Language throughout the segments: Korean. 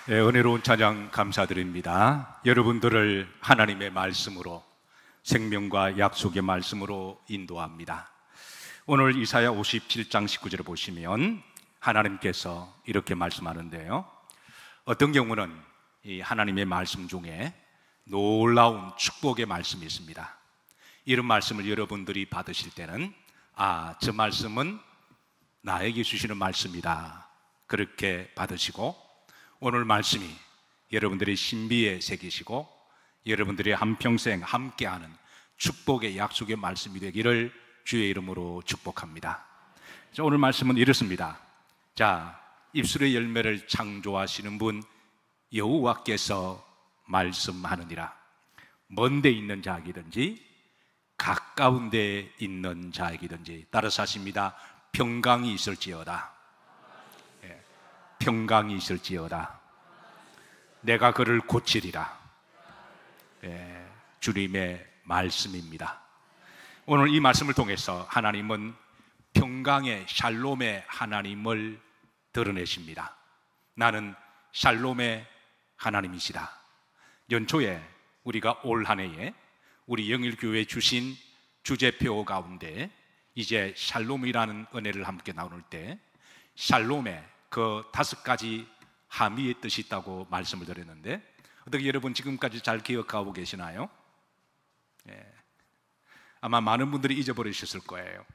은혜로운 찬양 감사드립니다. 여러분들을 하나님의 말씀으로, 생명과 약속의 말씀으로 인도합니다. 오늘 이사야 57장 19절을 보시면 하나님께서 이렇게 말씀하는데요, 어떤 경우는 이 하나님의 말씀 중에 놀라운 축복의 말씀이 있습니다. 이런 말씀을 여러분들이 받으실 때는 저 말씀은 나에게 주시는 말씀이다, 그렇게 받으시고, 오늘 말씀이 여러분들의 신비에 새기시고 여러분들의 한평생 함께하는 축복의 약속의 말씀이 되기를 주의 이름으로 축복합니다. 오늘 말씀은 이렇습니다. 입술의 열매를 창조하시는 분 여호와께서 말씀하느니라. 먼 데 있는 자이든지 가까운 데 있는 자이든지, 따라서 하십니다. 평강이 있을지어다. 평강이 있을지어다. 내가 그를 고치리라. 주님의 말씀입니다. 오늘 이 말씀을 통해서 하나님은 평강의 샬롬의 하나님을 드러내십니다. 나는 샬롬의 하나님이시다. 연초에 우리가 올 한 해에 우리 영일교회에 주신 주제표 가운데 이제 샬롬이라는 은혜를 함께 나눌 때 샬롬의 그 5가지 함의의 뜻이 있다고 말씀을 드렸는데, 어떻게 여러분 지금까지 잘 기억하고 계시나요? 아마 많은 분들이 잊어버리셨을 거예요.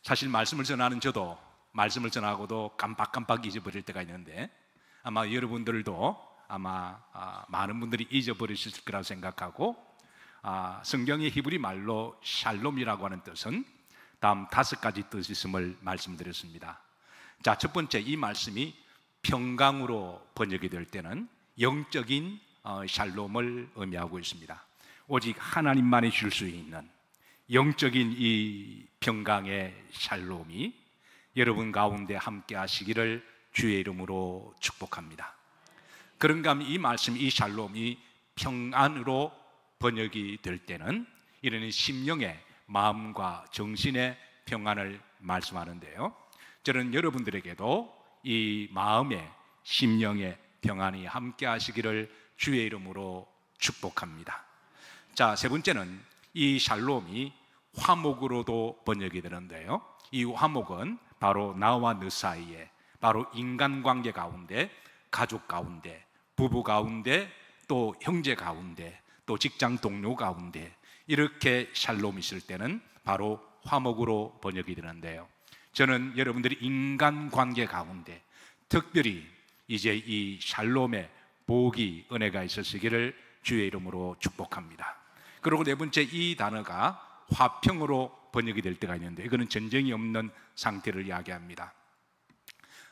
사실 말씀을 전하는 저도 말씀을 전하고도 깜빡깜빡 잊어버릴 때가 있는데, 아마 여러분들도 많은 분들이 잊어버리셨을 거라고 생각하고, 성경의 히브리 말로 샬롬이라고 하는 뜻은 다음 5가지 뜻이 있음을 말씀드렸습니다. 첫 번째, 이 말씀이 평강으로 번역이 될 때는 영적인 샬롬을 의미하고 있습니다. 오직 하나님만이 줄 수 있는 영적인 이 평강의 샬롬이 여러분 가운데 함께 하시기를 주의 이름으로 축복합니다. 그런가 하면 이 말씀, 이 샬롬이 평안으로 번역이 될 때는 이런 심령의, 마음과 정신의 평안을 말씀하는데요, 저는 여러분들에게도 이 마음의, 심령의 평안이 함께 하시기를 주의 이름으로 축복합니다. 세 번째는 이 샬롬이 화목으로도 번역이 되는데요, 이 화목은 바로 나와 너 사이에, 바로 인간관계 가운데, 가족 가운데, 부부 가운데, 또 형제 가운데, 또 직장 동료 가운데 이렇게 샬롬이 있을 때는 바로 화목으로 번역이 되는데요, 저는 여러분들이 인간관계 가운데 특별히 이제 이 샬롬의 복이, 은혜가 있으시기를 주의 이름으로 축복합니다. 그리고 네 번째, 이 단어가 화평으로 번역이 될 때가 있는데, 이거는 전쟁이 없는 상태를 이야기합니다.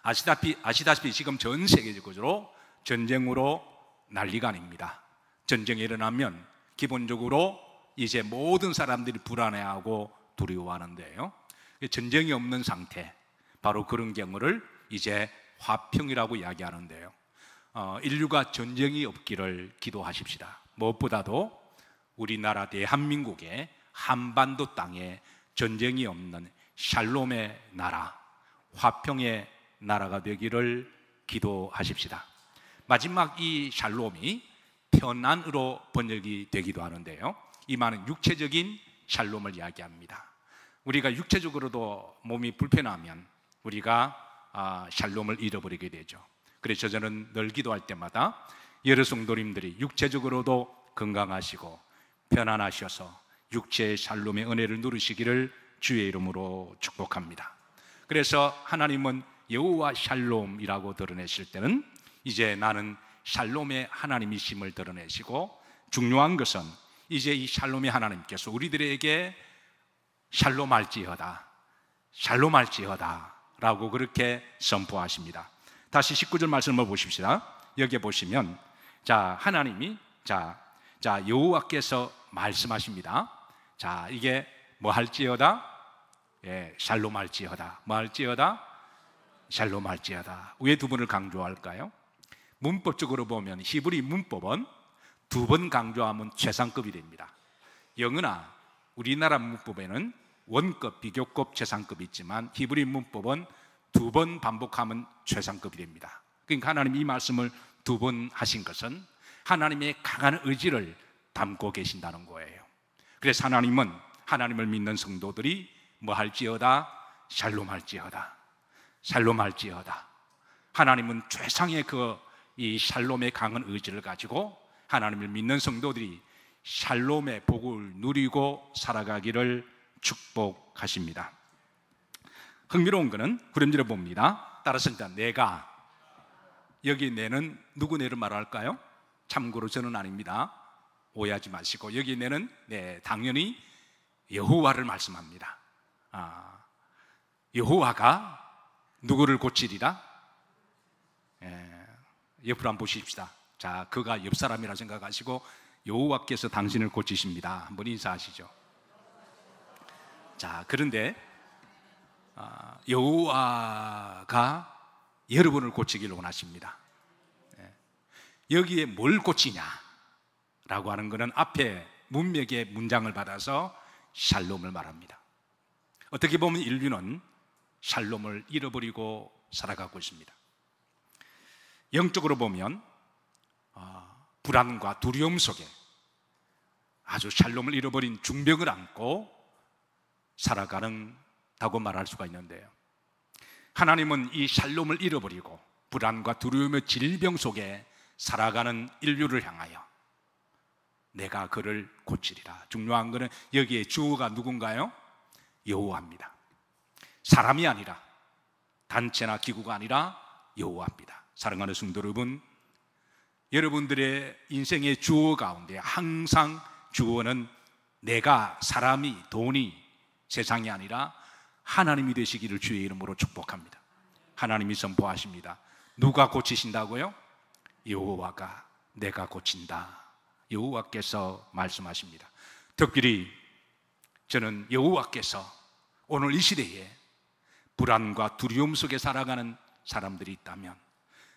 아시다시피 지금 전 세계적으로 전쟁으로 난리가 아닙니다. 전쟁이 일어나면 기본적으로 이제 모든 사람들이 불안해하고 두려워하는데요, 전쟁이 없는 상태, 바로 그런 경우를 이제 화평이라고 이야기하는데요, 인류가 전쟁이 없기를 기도하십시다. 무엇보다도 우리나라 대한민국의 한반도 땅에 전쟁이 없는 샬롬의 나라, 화평의 나라가 되기를 기도하십시다. 마지막 이 샬롬이 편안으로 번역이 되기도 하는데요, 이 말은 육체적인 샬롬을 이야기합니다. 우리가 육체적으로도 몸이 불편하면 우리가 샬롬을 잃어버리게 되죠. 그래서 저는 늘 기도할 때마다 여러 성도님들이 육체적으로도 건강하시고 편안하셔서 육체의 샬롬의 은혜를 누리시기를 주의 이름으로 축복합니다. 그래서 하나님은 여호와 샬롬이라고 드러내실 때는 이제 나는 샬롬의 하나님이심을 드러내시고, 중요한 것은 이제 이 샬롬의 하나님께서 우리들에게 샬롬할지어다, 샬롬할지어다 라고 그렇게 선포하십니다. 다시 19절 말씀을 보십시다. 여기에 보시면 하나님이 여호와께서 말씀하십니다. 이게 뭐 할지어다? 샬롬할지어다. 뭐 할지어다? 샬롬할지어다. 왜 두 번을 강조할까요? 문법적으로 보면 히브리 문법은 2번 강조하면 최상급이 됩니다. 영어나 우리나라 문법에는 원급, 비교급, 최상급이 있지만 히브리 문법은 2번 반복하면 최상급이 됩니다. 그러니까 하나님이 이 말씀을 2번 하신 것은 하나님의 강한 의지를 담고 계신다는 거예요. 그래서 하나님은 하나님을 믿는 성도들이 뭐 할지어다? 샬롬할지어다. 샬롬할지어다. 하나님은 최상의 이 샬롬의 강한 의지를 가지고 하나님을 믿는 성도들이 샬롬의 복을 누리고 살아가기를 축복하십니다. 흥미로운 것은 후렴지를 봅니다. 따라서 일단 내가, 여기 내는 누구 내를 말할까요? 참고로 저는 아닙니다. 오해하지 마시고, 여기 내는 당연히 여호와를 말씀합니다. 여호와가 누구를 고치리라? 옆으로 한번 보십시다. 자, 그가 옆 사람이라 생각하시고 여호와께서 당신을 고치십니다. 한번 인사하시죠. 자, 그런데 여호와가 여러분을 고치기를 원하십니다. 여기에 뭘 고치냐라고 하는 것은 앞에 문맥의 문장을 받아서 샬롬을 말합니다. 어떻게 보면 인류는 샬롬을 잃어버리고 살아가고 있습니다. 영적으로 보면 불안과 두려움 속에 아주 샬롬을 잃어버린 중병을 안고 살아가는다고 말할 수가 있는데요, 하나님은 이 샬롬을 잃어버리고 불안과 두려움의 질병 속에 살아가는 인류를 향하여 내가 그를 고치리라. 중요한 것은 여기에 주어가 누군가요? 여호와입니다. 사람이 아니라, 단체나 기구가 아니라 여호와입니다. 사랑하는 성도 여러분, 여러분들의 인생의 주어 가운데 항상 주어는 내가, 사람이, 돈이, 세상이 아니라 하나님이 되시기를 주의 이름으로 축복합니다. 하나님이 선포하십니다. 누가 고치신다고요? 여호와가 내가 고친다. 여호와께서 말씀하십니다. 특별히 저는 여호와께서 오늘 이 시대에 불안과 두려움 속에 살아가는 사람들이 있다면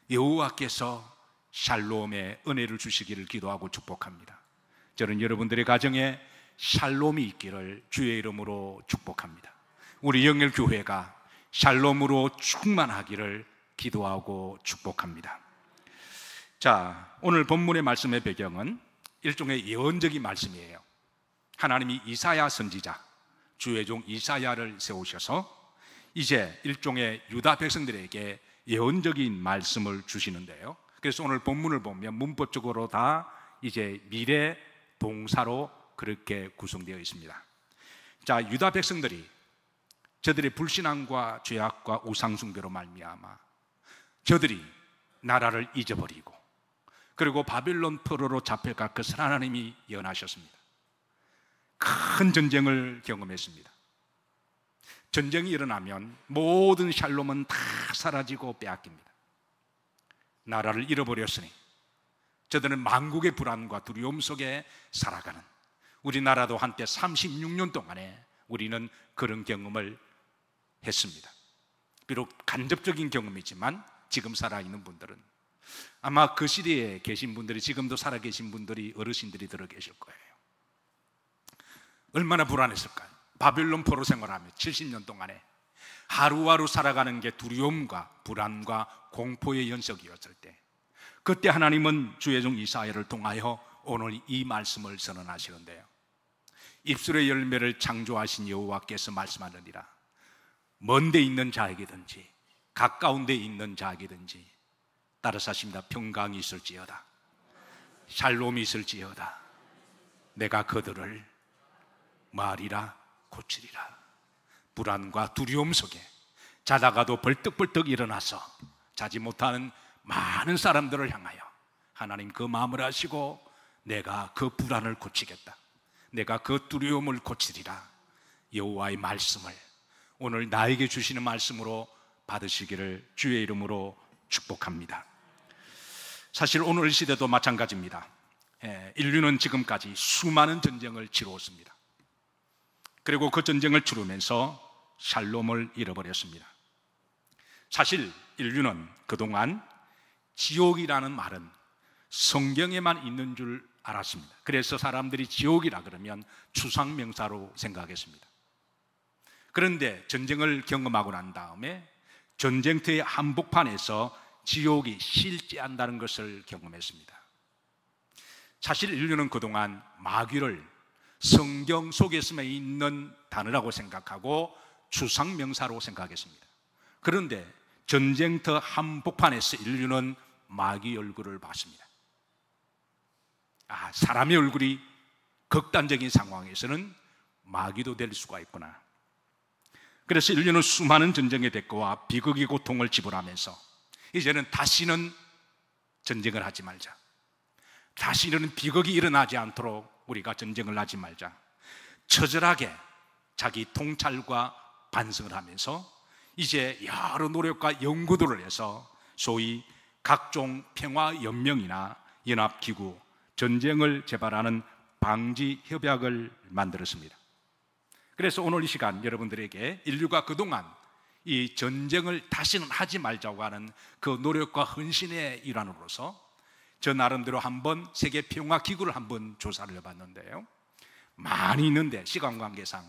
여호와께서 샬롬의 은혜를 주시기를 기도하고 축복합니다. 저는 여러분들의 가정에 샬롬이 있기를 주의 이름으로 축복합니다. 우리 영일교회가 샬롬으로 충만하기를 기도하고 축복합니다. 자, 오늘 본문의 말씀의 배경은 일종의 예언적인 말씀이에요. 하나님이 이사야 선지자, 주의 종 이사야를 세우셔서 이제 일종의 유다 백성들에게 예언적인 말씀을 주시는데요, 그래서 오늘 본문을 보면 문법적으로 다 이제 미래 동사로 그렇게 구성되어 있습니다. 자, 유다 백성들이 저들의 불신앙과 죄악과 우상숭배로 말미암아 저들이 나라를 잊어버리고 그리고 바빌론 포로로 잡혀갈 것을 하나님이 예언하셨습니다. 큰 전쟁을 경험했습니다. 전쟁이 일어나면 모든 샬롬은 다 사라지고 빼앗깁니다. 나라를 잃어버렸으니 저들은 만국의 불안과 두려움 속에 살아가는, 우리나라도 한때 36년 동안에 우리는 그런 경험을 했습니다. 비록 간접적인 경험이지만 지금 살아있는 분들은, 아마 그 시대에 계신 분들이, 지금도 살아계신 분들이, 어르신들이 들어 계실 거예요. 얼마나 불안했을까요? 바빌론 포로 생활하며 70년 동안에 하루하루 살아가는 게 두려움과 불안과 공포의 연속이었을 때, 그때 하나님은 주의 종 이사야를 통하여 오늘 이 말씀을 선언하시는데요, 입술의 열매를 창조하신 여호와께서 말씀하느니라. 먼 데 있는 자에게든지 가까운 데 있는 자에게든지 따라서 하십니다. 평강이 있을지어다, 샬롬이 있을지어다, 내가 그들을 말이라 고치리라. 불안과 두려움 속에 자다가도 벌떡벌떡 일어나서 자지 못하는 많은 사람들을 향하여 하나님 그 마음을 아시고 내가 그 불안을 고치겠다, 내가 그 두려움을 고치리라. 여호와의 말씀을 오늘 나에게 주시는 말씀으로 받으시기를 주의 이름으로 축복합니다. 사실 오늘 시대도 마찬가지입니다. 인류는 지금까지 수많은 전쟁을 치루었습니다. 그리고 그 전쟁을 치르면서 샬롬을 잃어버렸습니다. 사실 인류는 그동안 지옥이라는 말은 성경에만 있는 줄 알았습니다. 그래서 사람들이 지옥이라 그러면 추상명사로 생각했습니다. 그런데 전쟁을 경험하고 난 다음에 전쟁터의 한복판에서 지옥이 실제한다는 것을 경험했습니다. 사실 인류는 그동안 마귀를 성경 속에서만 있는 단어라고 생각하고 추상명사로 생각했습니다. 그런데 전쟁터 한복판에서 인류는 마귀 얼굴을 봤습니다. 사람의 얼굴이 극단적인 상황에서는 마귀도 될 수가 있구나. 그래서 인류는 수많은 전쟁의 대가와 비극의 고통을 지불하면서 이제는 다시는 전쟁을 하지 말자, 다시는 비극이 일어나지 않도록 우리가 전쟁을 하지 말자, 처절하게 자기 통찰과 반성을 하면서 이제 여러 노력과 연구들을 해서 소위 각종 평화연맹이나 연합기구, 전쟁을 재발하는 방지협약을 만들었습니다. 그래서 오늘 이 시간 여러분들에게 인류가 그동안 이 전쟁을 다시는 하지 말자고 하는 그 노력과 헌신의 일환으로서 저 나름대로 한번 세계평화기구를 한번 조사를 해봤는데요, 많이 있는데 시간 관계상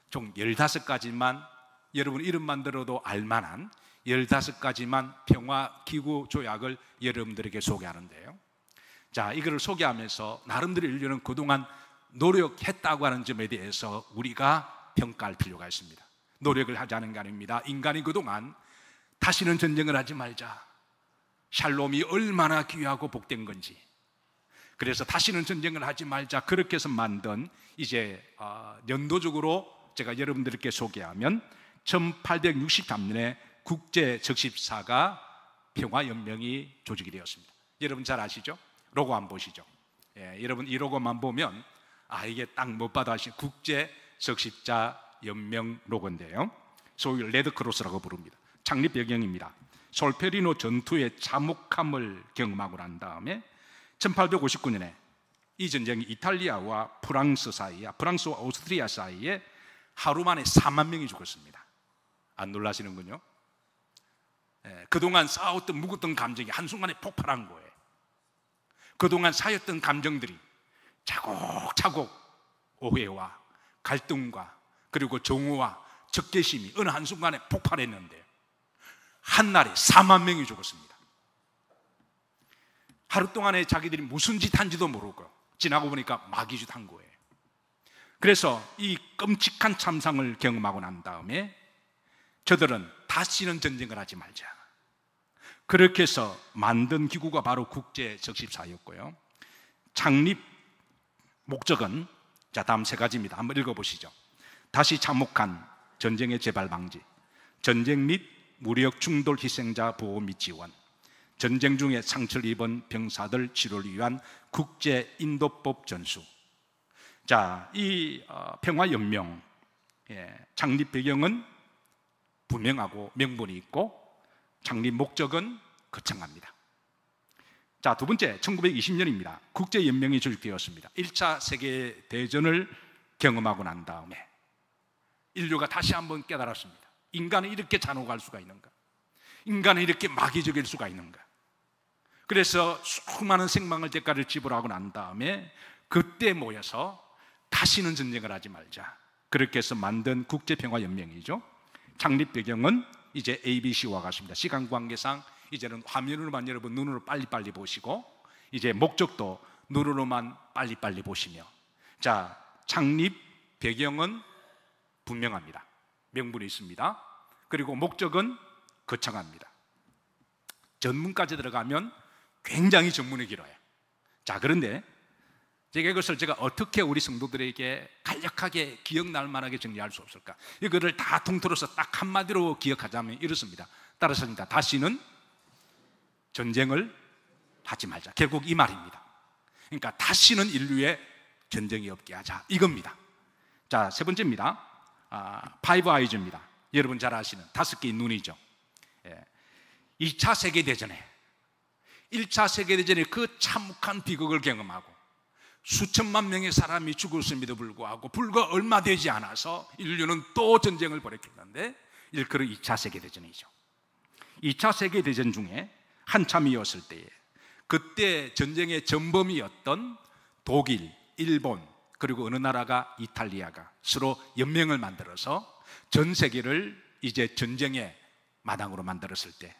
총 15가지만, 여러분 이름만 들어도 알만한 15가지만 평화기구 조약을 여러분들에게 소개하는데요, 자, 이거를 소개하면서 나름대로 인류는 그동안 노력했다고 하는 점에 대해서 우리가 평가할 필요가 있습니다. 노력을 하자는 게 아닙니다. 인간이 그동안 다시는 전쟁을 하지 말자, 샬롬이 얼마나 귀하고 복된 건지, 그래서 다시는 전쟁을 하지 말자, 그렇게 해서 만든 이제 연도적으로 제가 여러분들께 소개하면 1863년에 국제적십사가 평화연맹이 조직이 되었습니다. 여러분 잘 아시죠? 로고 한번 보시죠. 여러분 이 로고만 보면 이게 딱 못 받아 하신 국제적십자 연맹 로고인데요, 소위 레드크로스라고 부릅니다. 창립 배경입니다. 솔페리노 전투의 참혹함을 경험하고 난 다음에 1859년에 이 전쟁이 이탈리아와 프랑스 사이에, 프랑스와 오스트리아 사이에 하루 만에 4만 명이 죽었습니다. 안 놀라시는군요. 그동안 쌓았던 묵었던 감정이 한순간에 폭발한 거예요. 그동안 쌓였던 감정들이 차곡차곡 오해와 갈등과 그리고 정오와 적개심이 어느 한순간에 폭발했는데 한날에 4만 명이 죽었습니다. 하루 동안에 자기들이 무슨 짓 한지도 모르고 지나고 보니까 마귀짓 한 거예요. 그래서 이 끔찍한 참상을 경험하고 난 다음에 저들은 다시는 전쟁을 하지 말자, 그렇게 해서 만든 기구가 바로 국제적십사였고요, 창립 목적은 다음 3가지입니다. 한번 읽어보시죠. 다시 참혹한 전쟁의 재발 방지, 전쟁 및 무력 충돌 희생자 보호 및 지원, 전쟁 중에 상처를 입은 병사들 치료를 위한 국제 인도법 전수. 자, 이 평화연맹 창립 배경은 분명하고 명분이 있고 창립 목적은 거창합니다. 자, 두 번째, 1920년입니다. 국제연맹이 조직되었습니다. 1차 세계대전을 경험하고 난 다음에 인류가 다시 한번 깨달았습니다. 인간은 이렇게 잔혹할 수가 있는가? 인간은 이렇게 마귀적일 수가 있는가? 그래서 수많은 생명의 대가를 지불하고 난 다음에 그때 모여서 다시는 전쟁을 하지 말자, 그렇게 해서 만든 국제평화연맹이죠. 창립 배경은 이제 ABC와 같습니다. 시간 관계상 이제는 화면으로만 여러분 눈으로 빨리빨리 보시고 이제 목적도 눈으로만 빨리빨리 보시며, 자, 창립 배경은 분명합니다. 명분이 있습니다. 그리고 목적은 거창합니다. 전문까지 들어가면 굉장히 전문이 길어요. 자, 그런데 이것을 제가 어떻게 우리 성도들에게 간략하게 기억날 만하게 정리할 수 없을까? 이거를 다 통틀어서 딱 한마디로 기억하자면 이렇습니다. 따라서입니다. 다시는 전쟁을 하지 말자. 결국 이 말입니다. 그러니까 다시는 인류에 전쟁이 없게 하자, 이겁니다. 자, 3번째입니다. 파이브 아이즈입니다. 여러분 잘 아시는 5개의 눈이죠. 2차 세계대전에 1차 세계대전에 그 참혹한 비극을 경험하고 수천만 명의 사람이 죽었음에도 불구하고 불과 얼마 되지 않아서 인류는 또 전쟁을 벌였는데 일컬어 2차 세계대전이죠. 2차 세계대전 중에 한참이었을 때에 그때 전쟁의 전범이었던 독일, 일본, 그리고 어느 나라가 이탈리아가 서로 연맹을 만들어서 전 세계를 이제 전쟁의 마당으로 만들었을 때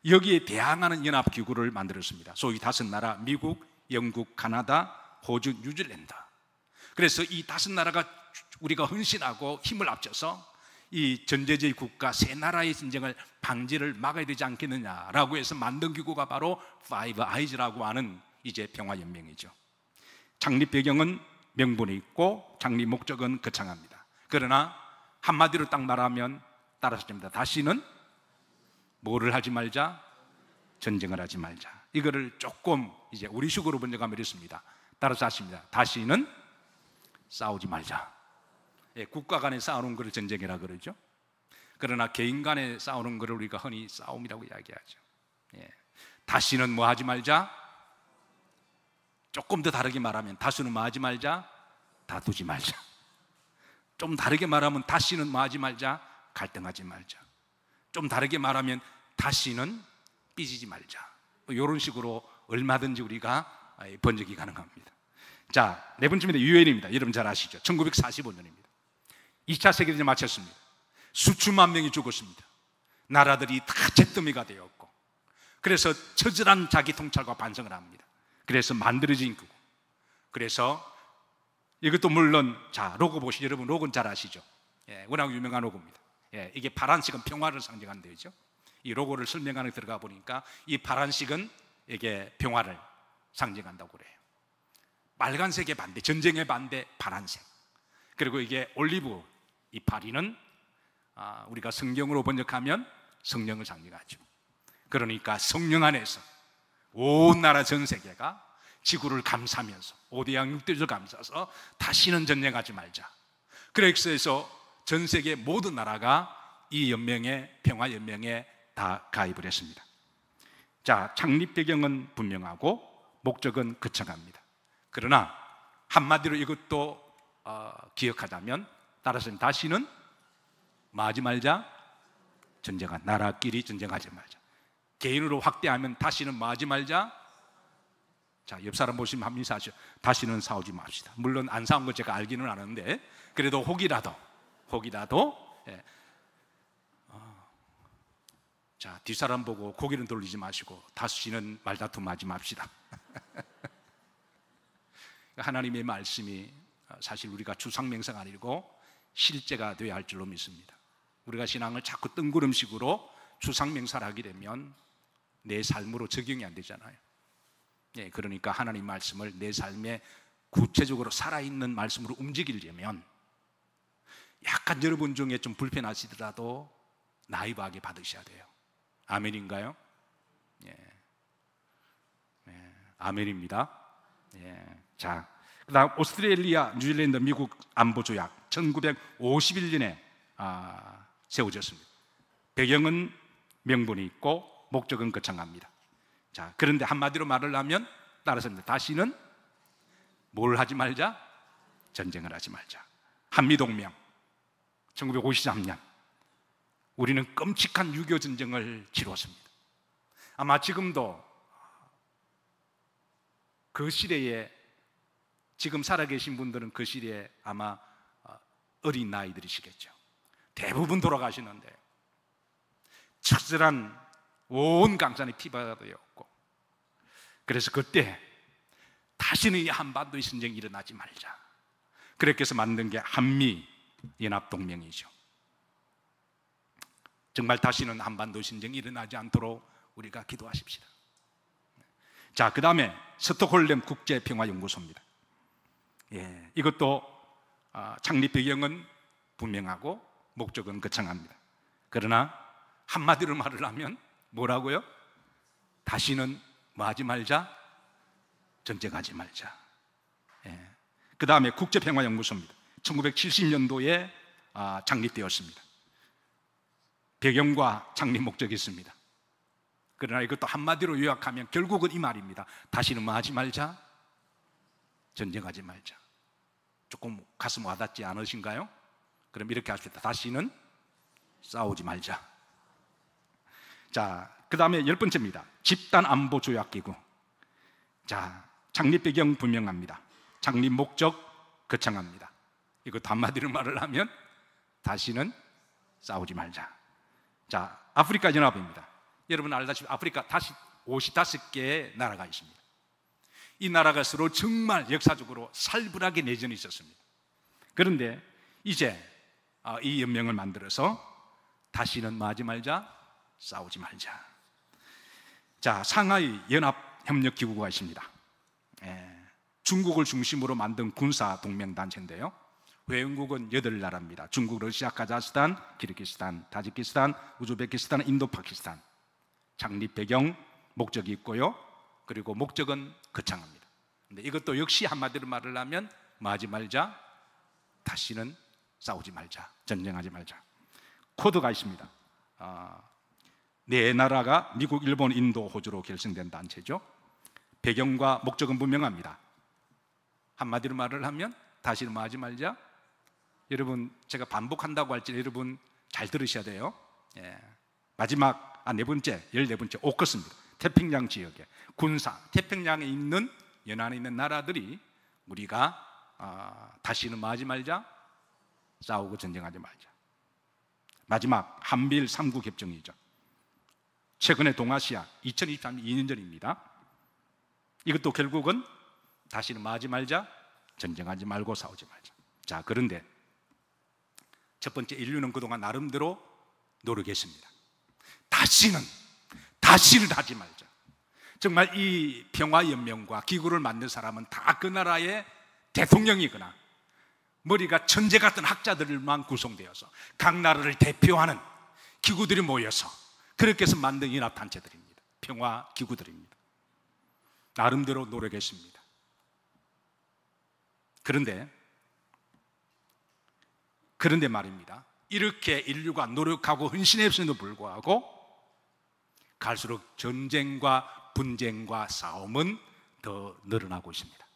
여기에 대항하는 연합기구를 만들었습니다. 소위 5나라, 미국, 영국, 카나다, 호주, 뉴질랜드. 그래서 이 5나라가 우리가 헌신하고 힘을 합쳐서 이 전제주의 국가 3나라의 전쟁을 방지를 막아야 되지 않겠느냐라고 해서 만든 기구가 바로 Five Eyes라고 하는 이제 평화연맹이죠. 창립 배경은 명분이 있고 창립 목적은 거창합니다. 그러나 한마디로 딱 말하면 따라서 됩니다. 다시는 뭐를 하지 말자? 전쟁을 하지 말자. 이거를 조금 이제 우리식으로 번역하면 이렇습니다. 따라서 하십니다. 다시는 싸우지 말자. 예, 국가 간에 싸우는 것을 전쟁이라 그러죠. 그러나 개인 간에 싸우는 것을 우리가 흔히 싸움이라고 이야기하죠. 예. 다시는 뭐 하지 말자? 조금 더 다르게 말하면 다시는 뭐 하지 말자? 다투지 말자. 좀 다르게 말하면 다시는 뭐 하지 말자? 갈등하지 말자. 좀 다르게 말하면 다시는 삐지지 말자. 이런 식으로 얼마든지 우리가 번역이 가능합니다. 자, 네 번째입니다. 유엔입니다. 여러분 잘 아시죠? 1945년입니다. 2차 세계대전을 마쳤습니다. 수천만 명이 죽었습니다. 나라들이 다 잿더미가 되었고, 그래서 처절한 자기 통찰과 반성을 합니다. 그래서 만들어진 거고, 그래서 이것도 물론, 자, 로고 보시죠. 여러분 로고는 잘 아시죠? 예, 워낙 유명한 로고입니다. 예, 이게 파란색은 평화를 상징하는 데죠. 이 로고를 설명하는 데 들어가 보니까 이 파란색은 이게 평화를 상징한다고 그래요. 빨간색의 반대, 전쟁의 반대 파란색. 그리고 이게 올리브 이파리는 우리가 성경으로 번역하면 성령을 상징하죠. 그러니까 성령 안에서 온 나라 전 세계가 지구를 감싸면서 5대양 6대를 감싸서 다시는 전쟁하지 말자. 그래서 전 세계 모든 나라가 이 연맹에, 평화연맹에 다 가입을 했습니다. 자, 창립 배경은 분명하고 목적은 거창합니다. 그러나 한마디로 이것도 기억하자면, 따라서 다시는 뭐 하지 말자? 전쟁하자. 나라끼리 전쟁하지 말자. 개인으로 확대하면 다시는 뭐 하지 말자? 자, 옆 사람 보시면 한번 인사하시죠. 다시는 싸우지 맙시다. 물론 안 싸운 거 제가 알기는 아는데, 그래도 혹이라도 예. 자, 뒷사람 보고 고개는 돌리지 마시고 다시는 말다툼 하지 맙시다. 하나님의 말씀이 사실 우리가 추상명사가 아니고 실제가 되어야 할 줄로 믿습니다. 우리가 신앙을 자꾸 뜬구름식으로 추상명사를 하게 되면 내 삶으로 적용이 안 되잖아요. 예, 그러니까 하나님 말씀을 내 삶에 구체적으로 살아있는 말씀으로 움직이려면 약간 여러분 중에 좀 불편하시더라도 나이브하게 받으셔야 돼요. 아멘인가요? 예. 예, 아멘입니다. 예. 자, 그 다음 오스트레일리아, 뉴질랜드, 미국 안보조약 1951년에 세워졌습니다. 배경은 명분이 있고 목적은 거창합니다. 자, 그런데 한마디로 말을 하면 따라서 다시는 뭘 하지 말자? 전쟁을 하지 말자. 한미동맹 1953년 우리는 끔찍한 6.25 전쟁을 치루었습니다. 아마 지금도 그 시대에 지금 살아계신 분들은 그 시대에 아마 어린 나이들이시겠죠. 대부분 돌아가시는데 처절한 온 강산이 피바가 되었고, 그래서 그때 다시는 이 한반도의 전쟁이 일어나지 말자. 그렇게 해서 만든 게 한미연합동맹이죠. 정말 다시는 한반도 전쟁이 일어나지 않도록 우리가 기도하십시다. 자, 그 다음에 스톡홀름 국제평화연구소입니다. 예, 이것도 창립 배경은 분명하고 목적은 거창합니다. 그러나 한마디로 말을 하면 뭐라고요? 다시는 뭐 하지 말자? 전쟁하지 말자. 예. 그 다음에 국제평화연구소입니다. 1970년도에 창립되었습니다. 배경과 창립 목적이 있습니다. 그러나 이것도 한마디로 요약하면 결국은 이 말입니다. 다시는 뭐 하지 말자? 전쟁하지 말자. 조금 가슴 와닿지 않으신가요? 그럼 이렇게 합시다. 다시는 싸우지 말자. 자, 그 다음에 10번째입니다. 집단안보조약기구. 자, 창립 배경 분명합니다. 창립 목적 거창합니다. 이것도 한마디로 말을 하면 다시는 싸우지 말자. 자, 아프리카 연합입니다. 여러분 알다시피 아프리카 55개의 나라가 있습니다. 이 나라가 서로 정말 역사적으로 살벌하게 내전이 있었습니다. 그런데 이제 이 연맹을 만들어서 다시는 뭐 하지 말자? 싸우지 말자. 자, 상하이 연합협력기구가 있습니다. 중국을 중심으로 만든 군사동맹단체인데요, 회원국은 8나라입니다. 중국, 러시아, 카자흐스탄, 키르기스탄, 타지키스탄, 우즈베키스탄, 인도, 파키스탄. 창립 배경, 목적이 있고요, 그리고 목적은 거창합니다. 근데 이것도 역시 한마디로 말을 하면 뭐 하지 말자? 다시는 싸우지 말자, 전쟁하지 말자. 코드가 있습니다. 네 나라가 미국, 일본, 인도, 호주로 결성된 단체죠. 배경과 목적은 분명합니다. 한마디로 말을 하면 다시는 뭐 하지 말자? 여러분, 제가 반복한다고 할지 여러분 잘 들으셔야 돼요. 마지막 14번째 오커스입니다. 태평양 지역에 군사, 태평양에 있는 연안에 있는 나라들이 우리가 다시는 뭐 하지 말자? 싸우고 전쟁하지 말자. 마지막 한미일 3국 협정이죠. 최근에 동아시아 2023년 2년 전입니다. 이것도 결국은 다시는 뭐 하지 말자? 전쟁하지 말고 싸우지 말자. 자, 그런데 첫 번째, 인류는 그동안 나름대로 노력했습니다. 다시는 하지 말자. 정말 이 평화연맹과 기구를 만든 사람은 다 그 나라의 대통령이거나 머리가 천재 같은 학자들만 구성되어서 각 나라를 대표하는 기구들이 모여서 그렇게 해서 만든 연합단체들입니다. 평화기구들입니다. 나름대로 노력했습니다. 그런데 말입니다, 이렇게 인류가 노력하고 헌신했음에도 불구하고 갈수록 전쟁과 분쟁과 싸움은 더 늘어나고 있습니다.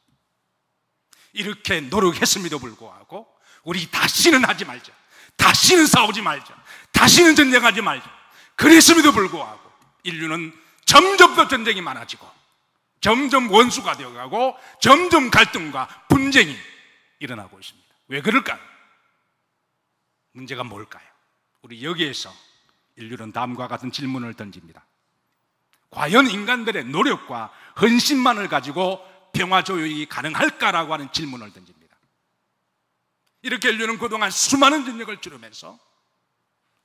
이렇게 노력했음에도 불구하고 우리 다시는 하지 말자, 다시는 싸우지 말자, 다시는 전쟁하지 말자, 그랬음에도 불구하고 인류는 점점 더 전쟁이 많아지고 점점 원수가 되어가고 점점 갈등과 분쟁이 일어나고 있습니다. 왜 그럴까요? 문제가 뭘까요? 우리 여기에서 인류는 다음과 같은 질문을 던집니다. 과연 인간들의 노력과 헌신만을 가지고 평화조약이 가능할까라고 하는 질문을 던집니다. 이렇게 인류는 그동안 수많은 전쟁을 치르면서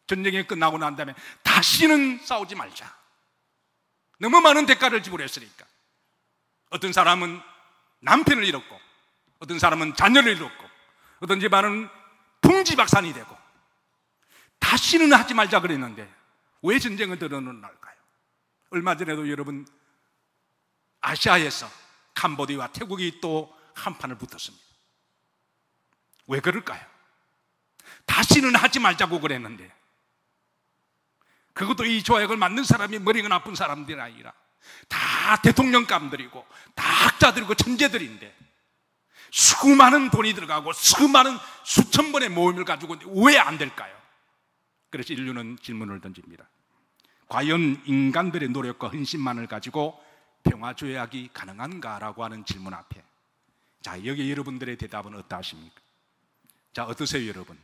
전쟁이 끝나고 난 다음에 다시는 싸우지 말자, 너무 많은 대가를 지불했으니까 어떤 사람은 남편을 잃었고, 어떤 사람은 자녀를 잃었고, 어떤 집안은 풍지박산이 되고, 다시는 하지 말자 그랬는데 왜 전쟁을 드러낼까요? 얼마 전에도 여러분 아시아에서 캄보디아와 태국이 또 한판을 붙었습니다. 왜 그럴까요? 다시는 하지 말자고 그랬는데, 그것도 이 조약을 만든 사람이 머리가 나쁜 사람들이 아니라 다 대통령감들이고 다 학자들이고 천재들인데 수많은 돈이 들어가고 수많은 수천 번의 모임을 가지고 왜 안 될까요? 그래서 인류는 질문을 던집니다. 과연 인간들의 노력과 헌신만을 가지고 평화조약이 가능한가라고 하는 질문 앞에, 자, 여기 여러분들의 대답은 어떠하십니까? 자, 어떠세요 여러분?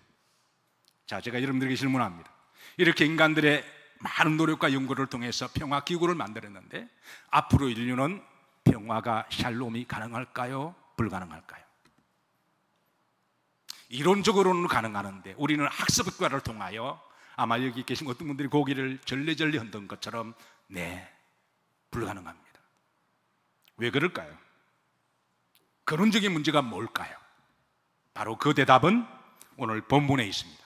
자, 제가 여러분들에게 질문합니다. 이렇게 인간들의 많은 노력과 연구를 통해서 평화기구를 만들었는데 앞으로 인류는 평화가 샬롬이 가능할까요? 불가능할까요? 이론적으로는 가능하는데 우리는 학습과를 통하여 아마 여기 계신 어떤 분들이 고개를 절레절레 흔든 것처럼 네, 불가능합니다. 왜 그럴까요? 근원적인 문제가 뭘까요? 바로 그 대답은 오늘 본문에 있습니다.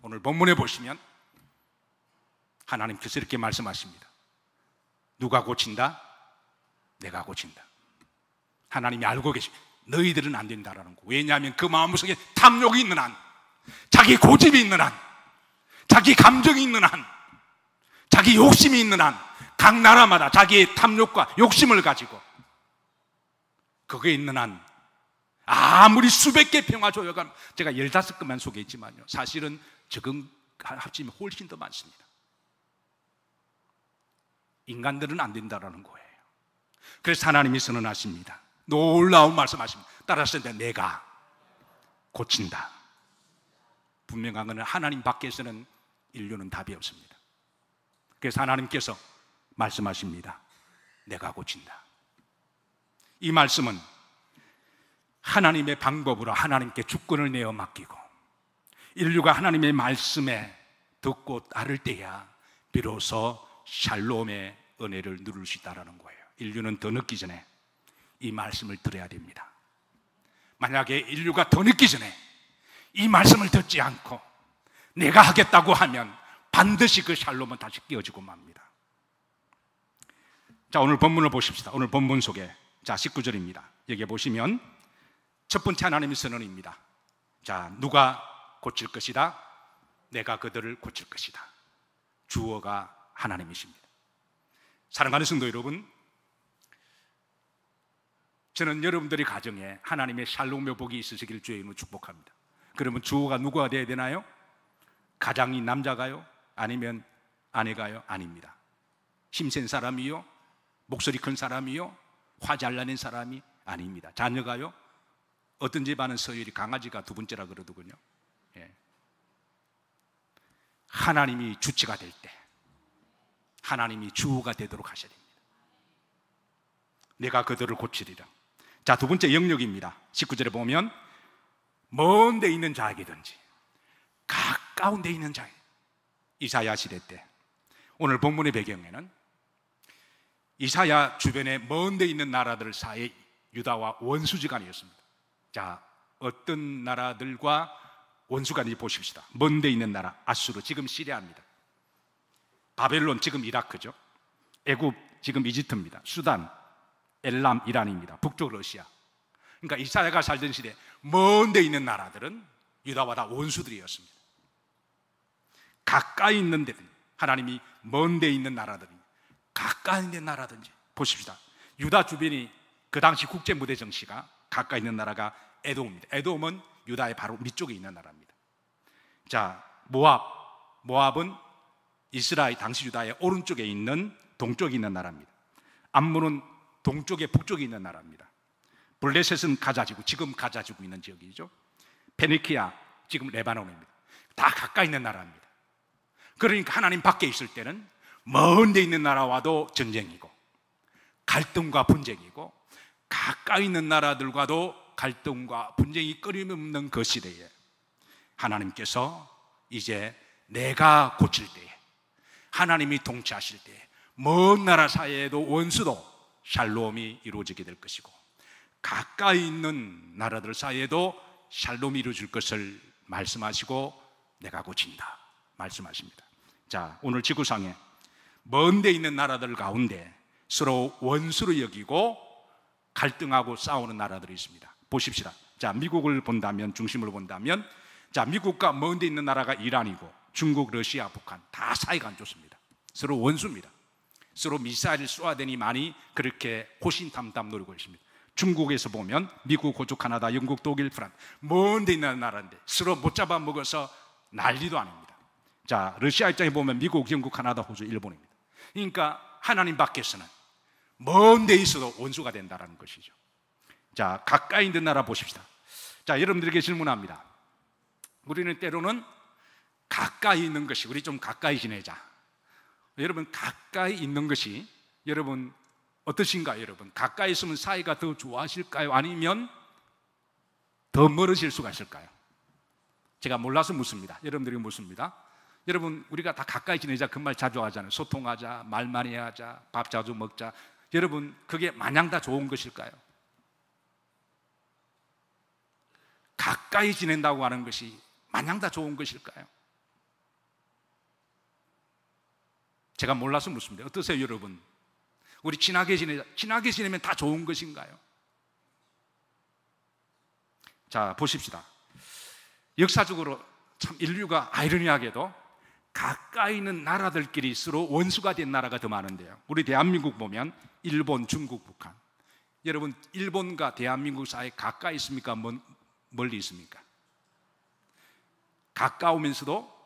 오늘 본문에 보시면 하나님께서 이렇게 말씀하십니다. 누가 고친다? 내가 고친다. 하나님이 알고 계십니다. 너희들은 안 된다라는 거. 왜냐하면 그 마음속에 탐욕이 있는 한, 자기 고집이 있는 한, 자기 감정이 있는 한, 자기 욕심이 있는 한, 각 나라마다 자기의 탐욕과 욕심을 가지고 그거에 있는 한 아무리 수백 개 평화조약을 제가 15건만 소개했지만요, 사실은 적응 합치면 훨씬 더 많습니다. 인간들은 안 된다라는 거예요. 그래서 하나님이 선언하십니다. 놀라운 말씀하십니다. 따라서 내가 고친다. 분명한 것은 하나님 밖에서는 인류는 답이 없습니다. 그래서 하나님께서 말씀하십니다. 내가 고친다. 이 말씀은 하나님의 방법으로 하나님께 주권을 내어 맡기고 인류가 하나님의 말씀에 듣고 따를 때야 비로소 샬롬의 은혜를 누릴 수 있다는 거예요. 인류는 더 늦기 전에 이 말씀을 들어야 됩니다. 만약에 인류가 더 늦기 전에 이 말씀을 듣지 않고 내가 하겠다고 하면 반드시 그 샬롬은 다시 깨어지고 맙니다. 자, 오늘 본문을 보십시다. 오늘 본문 속에 19절입니다. 여기 보시면 첫 번째 하나님의 선언입니다. 자, 누가 고칠 것이다? 내가 그들을 고칠 것이다. 주어가 하나님이십니다. 사랑하는 성도 여러분, 저는 여러분들의 가정에 하나님의 샬롬의 복이 있으시길 주의 이름으로 축복합니다. 그러면 주어가 누구가 되어야 되나요? 가장이 남자가요? 아니면 아내가요? 아닙니다. 힘센 사람이요? 목소리 큰 사람이요? 화 잘나는 사람이 아닙니다. 자녀가요? 어떤 집안은 서열이 강아지가 두 번째라 그러더군요. 예. 하나님이 주체가 될 때 하나님이 주어가 되도록 하셔야 됩니다. 내가 그들을 고치리라. 자, 두 번째 영역입니다. 19절에 보면 먼 데 있는 자에게든지 가까운 데 있는 자에게, 이사야 시대 때, 오늘 본문의 배경에는 이사야 주변에 먼 데 있는 나라들 사이에 유다와 원수지간이었습니다. 자, 어떤 나라들과 원수간이 보십시다. 먼 데 있는 나라, 아수르, 지금 시리아입니다. 바벨론, 지금 이라크죠. 애굽, 지금 이집트입니다. 수단, 엘람, 이란입니다. 북쪽 러시아. 그러니까 이사야가 살던 시대 먼 데 있는 나라들은 유다와 다 원수들이었습니다. 가까이 있는 데든, 하나님이 먼 데 있는 나라든지 가까이 있는 나라든지 보십시다. 유다 주변이 그 당시 국제 무대 정치가 가까이 있는 나라가 에돔입니다. 에돔은 유다의 바로 밑쪽에 있는 나라입니다. 자, 모압은 이스라엘, 당시 유다의 오른쪽에 있는 동쪽에 있는 나라입니다. 암몬은 동쪽에 북쪽에 있는 나라입니다. 블레셋은 가자지구, 지금 가자지구 있는 지역이죠. 페니키아, 지금 레바논입니다. 다 가까이 있는 나라입니다. 그러니까 하나님 밖에 있을 때는 먼 데 있는 나라와도 전쟁이고 갈등과 분쟁이고 가까이 있는 나라들과도 갈등과 분쟁이 끊임없는 그 시대에 하나님께서 이제 내가 고칠 때에, 하나님이 통치하실 때에 먼 나라 사이에도 원수도 샬롬이 이루어지게 될 것이고 가까이 있는 나라들 사이에도 샬롬이 이루어질 것을 말씀하시고 내가 고친다 말씀하십니다. 자, 오늘 지구상에 먼 데 있는 나라들 가운데 서로 원수로 여기고 갈등하고 싸우는 나라들이 있습니다. 보십시다. 자, 미국을 본다면, 중심으로 본다면, 자, 미국과 먼 데 있는 나라가 이란이고 중국, 러시아, 북한 다 사이가 안 좋습니다. 서로 원수입니다. 서로 미사일을 쏘아대니 많이 그렇게 호신탐탐 노리고 있습니다. 중국에서 보면 미국, 호주, 카나다, 영국, 독일, 프랑스 먼 데 있는 나라인데 서로 못 잡아먹어서 난리도 아닙니다. 자, 러시아 입장에 보면 미국, 영국, 카나다, 호주, 일본입니다. 그러니까 하나님 밖에서는 먼 데 있어도 원수가 된다는 것이죠. 자, 가까이 있는 나라 보십시다. 자, 여러분들에게 질문합니다. 우리는 때로는 가까이 있는 것이, 우리 좀 가까이 지내자. 여러분, 가까이 있는 것이 여러분 어떠신가요? 여러분, 가까이 있으면 사이가 더 좋아하실까요? 아니면 더 멀어질 수가 있을까요? 제가 몰라서 묻습니다. 여러분들이 묻습니다. 여러분, 우리가 다 가까이 지내자 그 말 자주 하잖아요. 소통하자, 말 많이 하자, 밥 자주 먹자. 여러분, 그게 마냥 다 좋은 것일까요? 가까이 지낸다고 하는 것이 마냥 다 좋은 것일까요? 제가 몰라서 묻습니다. 어떠세요, 여러분? 우리 친하게 지내자. 친하게 지내면 다 좋은 것인가요? 자, 보십시다. 역사적으로 참 인류가 아이러니하게도 가까이 있는 나라들끼리 서로 원수가 된 나라가 더 많은데요. 우리 대한민국 보면 일본, 중국, 북한. 여러분, 일본과 대한민국 사이에 가까이 있습니까? 멀리 있습니까? 가까우면서도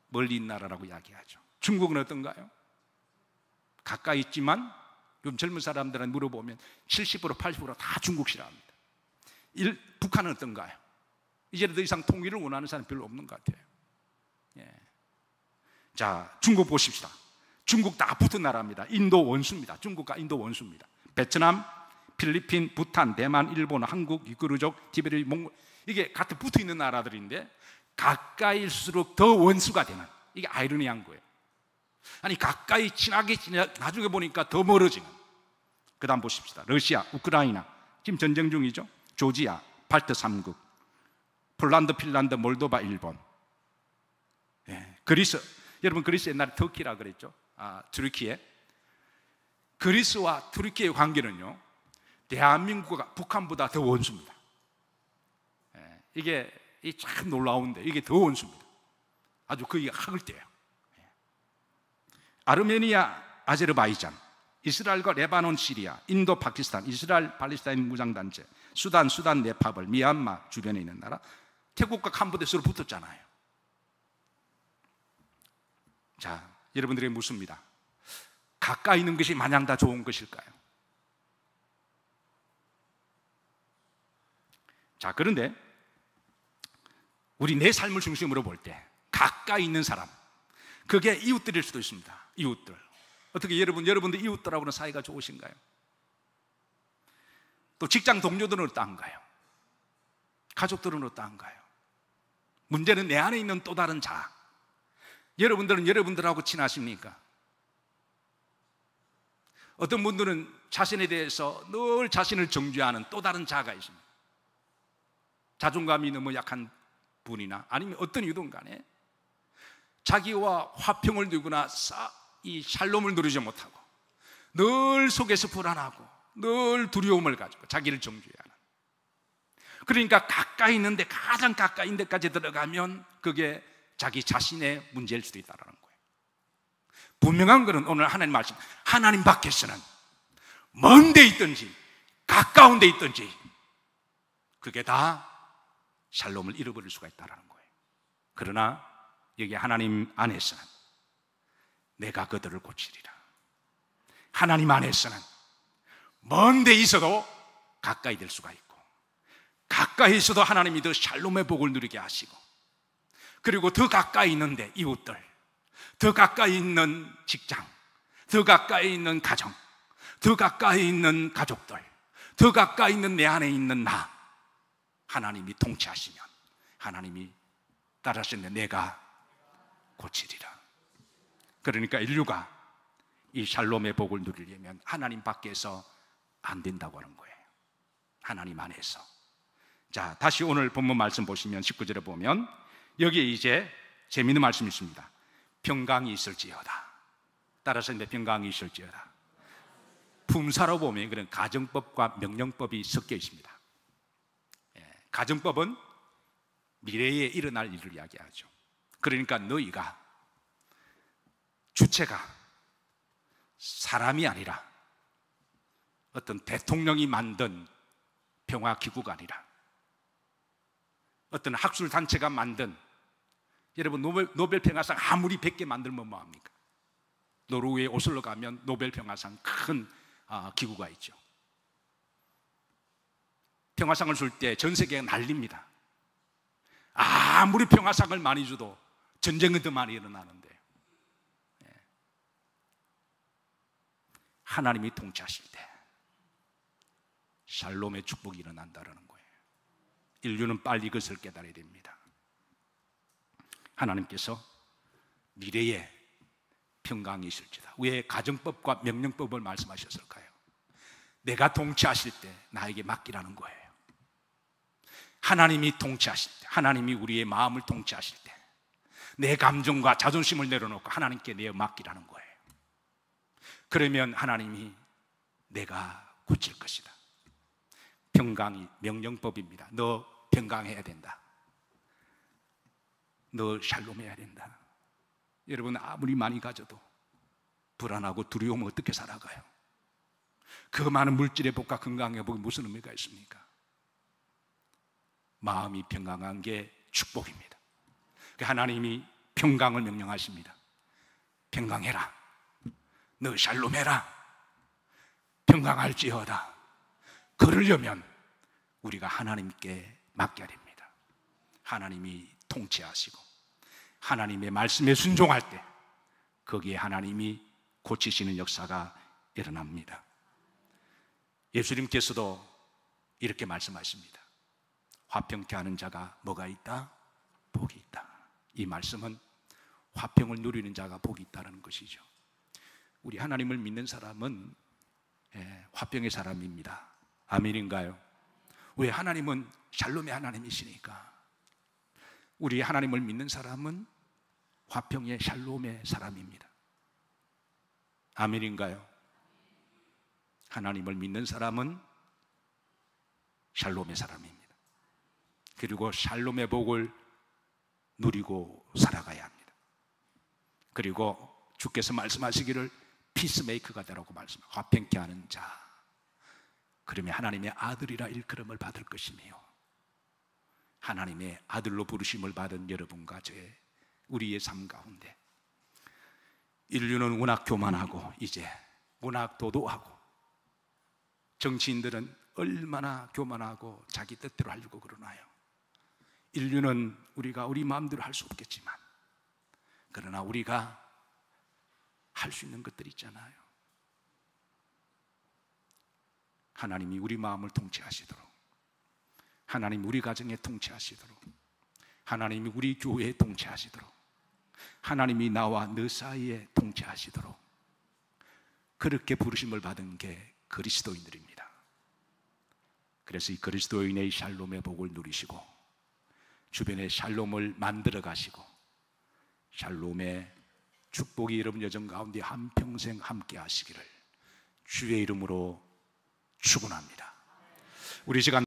멀리 있는 나라라고 이야기하죠. 중국은 어떤가요? 가까이 있지만 요즘 젊은 사람들한테 물어보면 70% 80%다 중국 싫어합니다. 북한은 어떤가요? 이제 더 이상 통일을 원하는 사람 별로 없는 것 같아요. 예. 자, 중국 보십시다. 중국 다 붙은 나라입니다. 인도 원수입니다. 중국과 인도 원수입니다. 베트남, 필리핀, 부탄, 대만, 일본, 한국, 유구르족, 티베트, 몽골, 이게 같이 붙어 있는 나라들인데 가까이일수록 더 원수가 되는, 이게 아이러니한 거예요. 아니 가까이 친하게 지내, 나중에 보니까 더 멀어지는. 그 다음 보십시다. 러시아, 우크라이나 지금 전쟁 중이죠. 조지아, 발트 3국, 폴란드, 핀란드, 몰도바, 일본, 그리스. 여러분 그리스 옛날에 터키라 그랬죠. 트르키에. 그리스와 트르키의 관계는요, 대한민국과 북한보다 더 원수입니다. 이게 참 놀라운데 이게 더 원수입니다. 아주 거의 학을 때요. 아르메니아, 아제르바이잔, 이스라엘과 레바논, 시리아, 인도, 파키스탄, 이스라엘, 팔레스타인 무장단체, 수단, 네팔, 미얀마 주변에 있는 나라, 태국과 캄보디아 서로 붙었잖아요. 자, 여러분들에게 묻습니다. 가까이 있는 것이 마냥 다 좋은 것일까요? 자, 그런데 우리 내 삶을 중심으로 볼 때 가까이 있는 사람, 그게 이웃들일 수도 있습니다. 이웃들. 어떻게 여러분들 이웃들하고는 사이가 좋으신가요? 또 직장 동료들은 어떠한가요? 가족들은 어떠한가요? 문제는 내 안에 있는 또 다른 자. 여러분들은 여러분들하고 친하십니까? 어떤 분들은 자신에 대해서 늘 자신을 정죄하는 또 다른 자가 있습니다. 자존감이 너무 약한 분이나 아니면 어떤 이유든 간에 자기와 화평을 누구나 이 샬롬을 누리지 못하고 늘 속에서 불안하고 늘 두려움을 가지고 자기를 정죄하는, 그러니까 가까이 있는데 가장 가까이 있는 데까지 들어가면 그게 자기 자신의 문제일 수도 있다는 거예요. 분명한 것은 오늘 하나님 말씀, 하나님 밖에서는 먼 데 있든지 가까운 데 있든지 그게 다 샬롬을 잃어버릴 수가 있다는 거예요. 그러나 여기 하나님 안에서는 내가 그들을 고치리라. 하나님 안에서는 먼 데 있어도 가까이 될 수가 있고, 가까이 있어도 하나님이 더 샬롬의 복을 누리게 하시고, 그리고 더 가까이 있는데 이웃들, 더 가까이 있는 직장, 더 가까이 있는 가정, 더 가까이 있는 가족들, 더 가까이 있는 내 안에 있는 나, 하나님이 통치하시면 하나님이 따라하시는데 내가 고치리라. 그러니까 인류가 이 샬롬의 복을 누리려면 하나님 밖에서 안 된다고 하는 거예요. 하나님 안에서. 자, 다시 오늘 본문 말씀 보시면 19절에 보면 여기에 이제 재미있는 말씀이 있습니다. 평강이 있을지어다. 따라서 이제 평강이 있을지어다. 품사로 보면 그런 가정법과 명령법이 섞여 있습니다. 가정법은 미래에 일어날 일을 이야기하죠. 그러니까 너희가 주체가 사람이 아니라 어떤 대통령이 만든 평화기구가 아니라 어떤 학술단체가 만든, 여러분 노벨 평화상 아무리 100개 만들면 뭐합니까? 노르웨이 오슬로 가면 노벨 평화상 큰 기구가 있죠. 평화상을 줄 때 전 세계가 난립니다. 아무리 평화상을 많이 줘도 전쟁은 더 많이 일어나는데 하나님이 통치하실 때 샬롬의 축복이 일어난다는 거예요. 인류는 빨리 그것을 깨달아야 됩니다. 하나님께서 미래에 평강이 있을지다. 왜 가정법과 명령법을 말씀하셨을까요? 내가 통치하실 때 나에게 맡기라는 거예요. 하나님이 통치하실 때, 하나님이 우리의 마음을 통치하실 때 내 감정과 자존심을 내려놓고 하나님께 내어 맡기라는 거예요. 그러면 하나님이 내가 고칠 것이다. 평강이 명령법입니다. 너 평강해야 된다. 너 샬롬해야 된다. 여러분 아무리 많이 가져도 불안하고 두려우면 어떻게 살아가요? 그 많은 물질의 복과 건강의 복이 무슨 의미가 있습니까? 마음이 평강한 게 축복입니다. 하나님이 평강을 명령하십니다. 평강해라. 너 샬롬해라. 평강할지어다. 그러려면 우리가 하나님께 맡겨야 됩니다. 하나님이 통치하시고 하나님의 말씀에 순종할 때 거기에 하나님이 고치시는 역사가 일어납니다. 예수님께서도 이렇게 말씀하십니다. 화평케 하는 자가 뭐가 있다? 복이 있다. 이 말씀은 화평을 누리는 자가 복이 있다는 것이죠. 우리 하나님을 믿는 사람은 화평의 사람입니다. 아멘인가요? 왜? 하나님은 샬롬의 하나님이시니까. 우리 하나님을 믿는 사람은 화평의 샬롬의 사람입니다. 아멘인가요? 하나님을 믿는 사람은 샬롬의 사람입니다. 그리고 샬롬의 복을 누리고 살아가야 합니다. 그리고 주께서 말씀하시기를 피스메이커가 되라고 말씀합니다. 화평케 하는 자, 그러면 하나님의 아들이라 일컬음을 받을 것이며, 하나님의 아들로 부르심을 받은 여러분과 우리의 삶 가운데 인류는 워낙 교만하고 이제 워낙 도도하고, 정치인들은 얼마나 교만하고 자기 뜻대로 하려고 그러나요? 인류는 우리가 우리 마음대로 할 수 없겠지만, 그러나 우리가 할 수 있는 것들이 있잖아요. 하나님이 우리 마음을 통치하시도록, 하나님이 우리 가정에 통치하시도록, 하나님이 우리 교회에 통치하시도록, 하나님이 나와 너 사이에 통치하시도록, 그렇게 부르심을 받은 게 그리스도인들입니다. 그래서 이 그리스도인의 샬롬의 복을 누리시고, 주변에 샬롬을 만들어 가시고, 샬롬의 축복이 여러분 여정 가운데 한평생 함께 하시기를 주의 이름으로 축원합니다. 우리 시간